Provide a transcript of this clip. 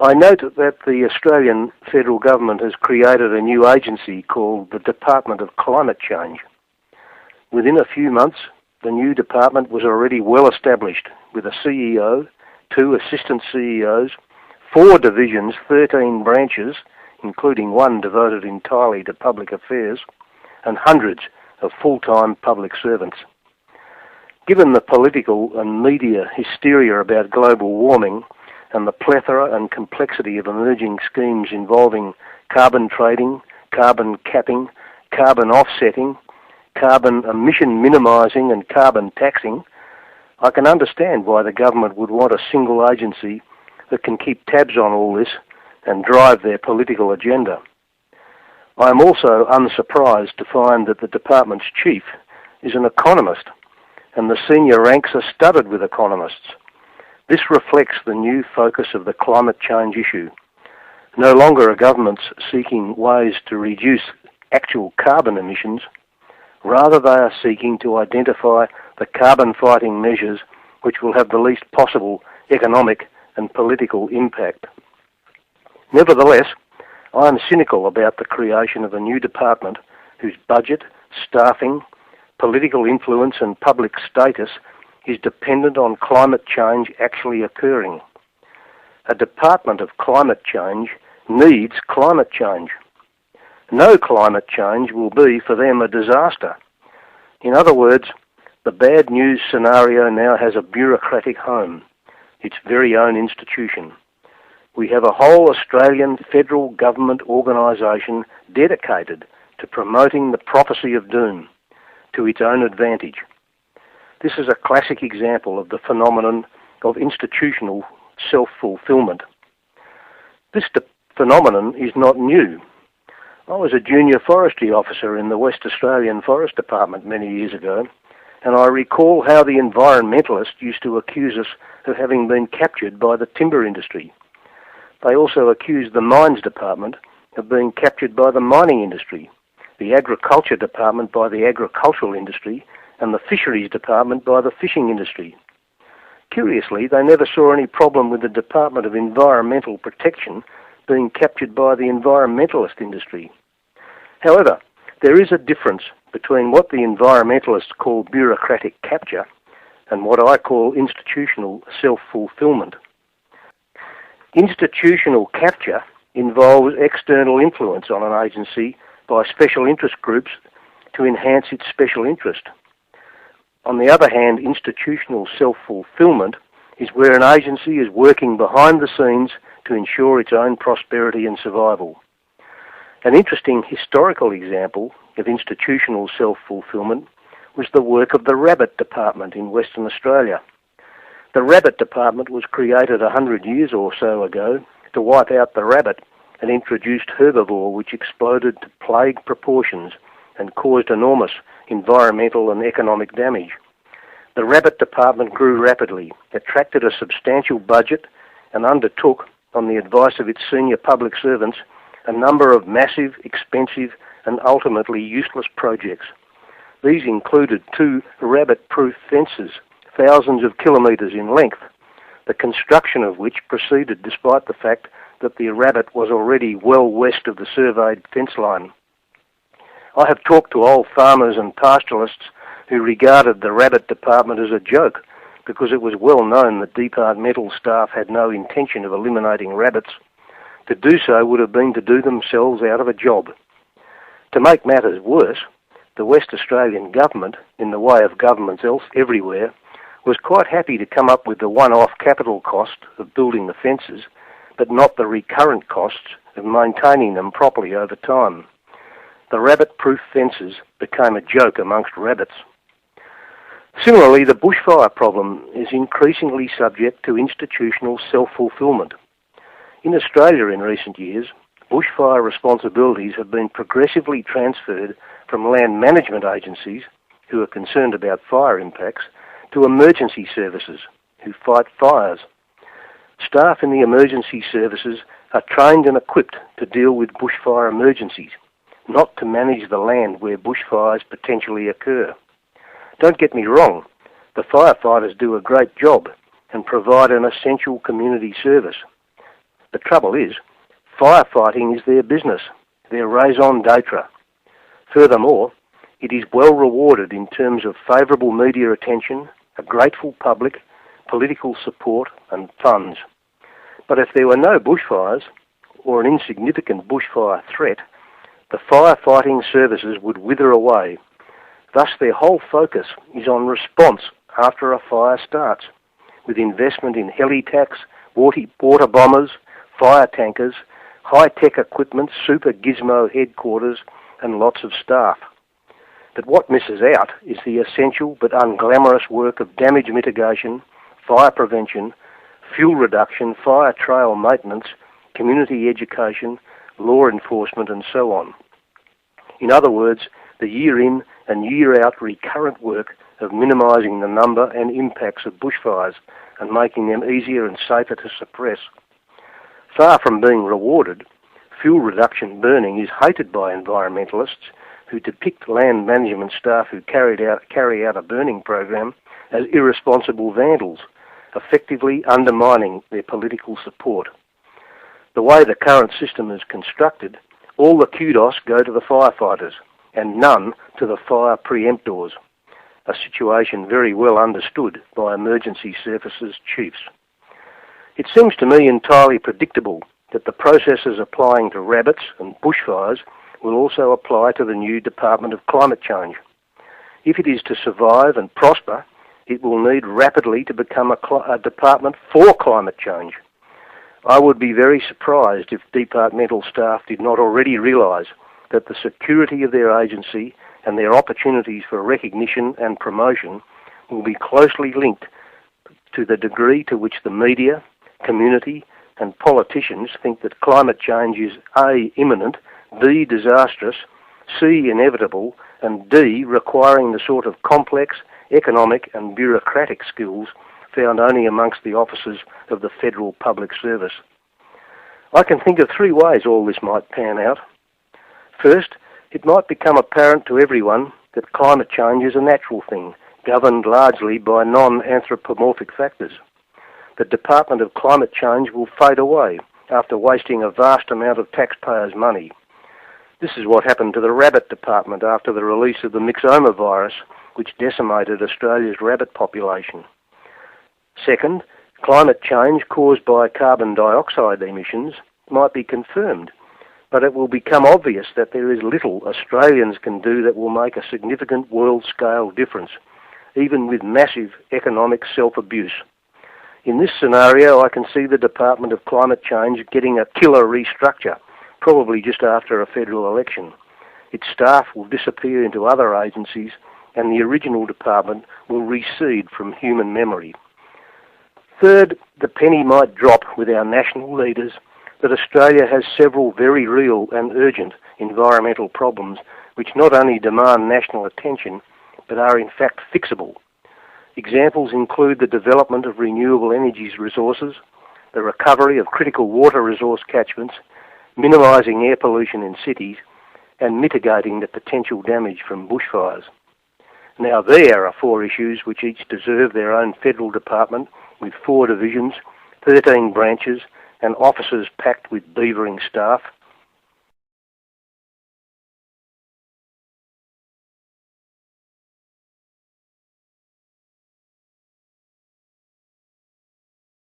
I note that the Australian federal government has created a new agency called the Department of Climate Change. Within a few months, the new department was already well established with a CEO, 2 assistant CEOs, 4 divisions, 13 branches, including one devoted entirely to public affairs, and hundreds of full-time public servants. Given the political and media hysteria about global warming and the plethora and complexity of emerging schemes involving carbon trading, carbon capping, carbon offsetting, carbon emission minimising and carbon taxing, I can understand why the government would want a single agency that can keep tabs on all this and drive their political agenda. I am also unsurprised to find that the department's chief is an economist, and the senior ranks are studded with economists. This reflects the new focus of the climate change issue. No longer are governments seeking ways to reduce actual carbon emissions. Rather, they are seeking to identify the carbon-fighting measures which will have the least possible economic and political impact. Nevertheless, I am cynical about the creation of a new department whose budget, staffing, political influence and public status is dependent on climate change actually occurring. A department of climate change needs climate change. No climate change will be for them a disaster. In other words, the bad news scenario now has a bureaucratic home, its very own institution. We have a whole Australian federal government organisation dedicated to promoting the prophecy of doom to its own advantage. This is a classic example of the phenomenon of institutional self-fulfilment. This phenomenon is not new. I was a junior forestry officer in the West Australian Forest Department many years ago, and I recall how the environmentalists used to accuse us of having been captured by the timber industry. They also accused the Mines Department of being captured by the mining industry, the Agriculture Department by the agricultural industry, and the Fisheries Department by the fishing industry. Curiously, they never saw any problem with the Department of Environmental Protection being captured by the environmentalist industry. However, there is a difference between what the environmentalists call bureaucratic capture and what I call institutional self-fulfilment. Institutional capture involves external influence on an agency by special interest groups to enhance its special interest. On the other hand, institutional self-fulfilment is where an agency is working behind the scenes to ensure its own prosperity and survival. An interesting historical example of institutional self-fulfilment was the work of the Rabbit Department in Western Australia. The Rabbit Department was created 100 years or so ago to wipe out the rabbit, an introduced herbivore which exploded to plague proportions and caused enormous environmental and economic damage. The Rabbit Department grew rapidly, attracted a substantial budget, and undertook, on the advice of its senior public servants, a number of massive, expensive, and ultimately useless projects. These included 2 rabbit-proof fences, thousands of kilometres in length, the construction of which proceeded despite the fact that the rabbit was already well west of the surveyed fence line. I have talked to old farmers and pastoralists who regarded the Rabbit Department as a joke because it was well known that departmental staff had no intention of eliminating rabbits. To do so would have been to do themselves out of a job. To make matters worse, the West Australian government, in the way of governments else everywhere, was quite happy to come up with the one-off capital cost of building the fences, but not the recurrent costs of maintaining them properly over time. The rabbit-proof fences became a joke amongst rabbits. Similarly, the bushfire problem is increasingly subject to institutional self-fulfilment. In Australia in recent years, bushfire responsibilities have been progressively transferred from land management agencies, who are concerned about fire impacts, to emergency services, who fight fires. Staff in the emergency services are trained and equipped to deal with bushfire emergencies, not to manage the land where bushfires potentially occur. Don't get me wrong, the firefighters do a great job and provide an essential community service. The trouble is, firefighting is their business, their raison d'etre. Furthermore, it is well rewarded in terms of favourable media attention, a grateful public, political support and funds. But if there were no bushfires, or an insignificant bushfire threat, the firefighting services would wither away. Thus their whole focus is on response after a fire starts, with investment in heli-tacs, water bombers, fire tankers, high-tech equipment, super gizmo headquarters and lots of staff. But what misses out is the essential but unglamorous work of damage mitigation, fire prevention, fuel reduction, fire trail maintenance, community education, law enforcement and so on. In other words, the year-in and year-out recurrent work of minimising the number and impacts of bushfires and making them easier and safer to suppress. Far from being rewarded, fuel reduction burning is hated by environmentalists who depict land management staff who carry out a burning program as irresponsible vandals, effectively undermining their political support. The way the current system is constructed, all the kudos go to the firefighters and none to the fire preemptors, a situation very well understood by emergency services chiefs. It seems to me entirely predictable that the processes applying to rabbits and bushfires will also apply to the new Department of Climate Change. If it is to survive and prosper, it will need rapidly to become a department for climate change. I would be very surprised if departmental staff did not already realise that the security of their agency and their opportunities for recognition and promotion will be closely linked to the degree to which the media, community and politicians think that climate change is A, imminent, B, disastrous, C, inevitable, and D, requiring the sort of complex, economic and bureaucratic skills found only amongst the officers of the Federal Public Service. I can think of three ways all this might pan out. First, it might become apparent to everyone that climate change is a natural thing, governed largely by non-anthropomorphic factors. The Department of Climate Change will fade away after wasting a vast amount of taxpayers' money. This is what happened to the rabbit department after the release of the myxoma virus, which decimated Australia's rabbit population. Second, climate change caused by carbon dioxide emissions might be confirmed, but it will become obvious that there is little Australians can do that will make a significant world-scale difference, even with massive economic self-abuse. In this scenario, I can see the Department of Climate Change getting a killer restructure, probably just after a federal election. Its staff will disappear into other agencies and the original department will recede from human memory. Third, the penny might drop with our national leaders that Australia has several very real and urgent environmental problems which not only demand national attention but are in fact fixable. Examples include the development of renewable energies resources, the recovery of critical water resource catchments, minimising air pollution in cities, and mitigating the potential damage from bushfires. Now there are four issues which each deserve their own federal department with 4 divisions, 13 branches, and offices packed with beavering staff,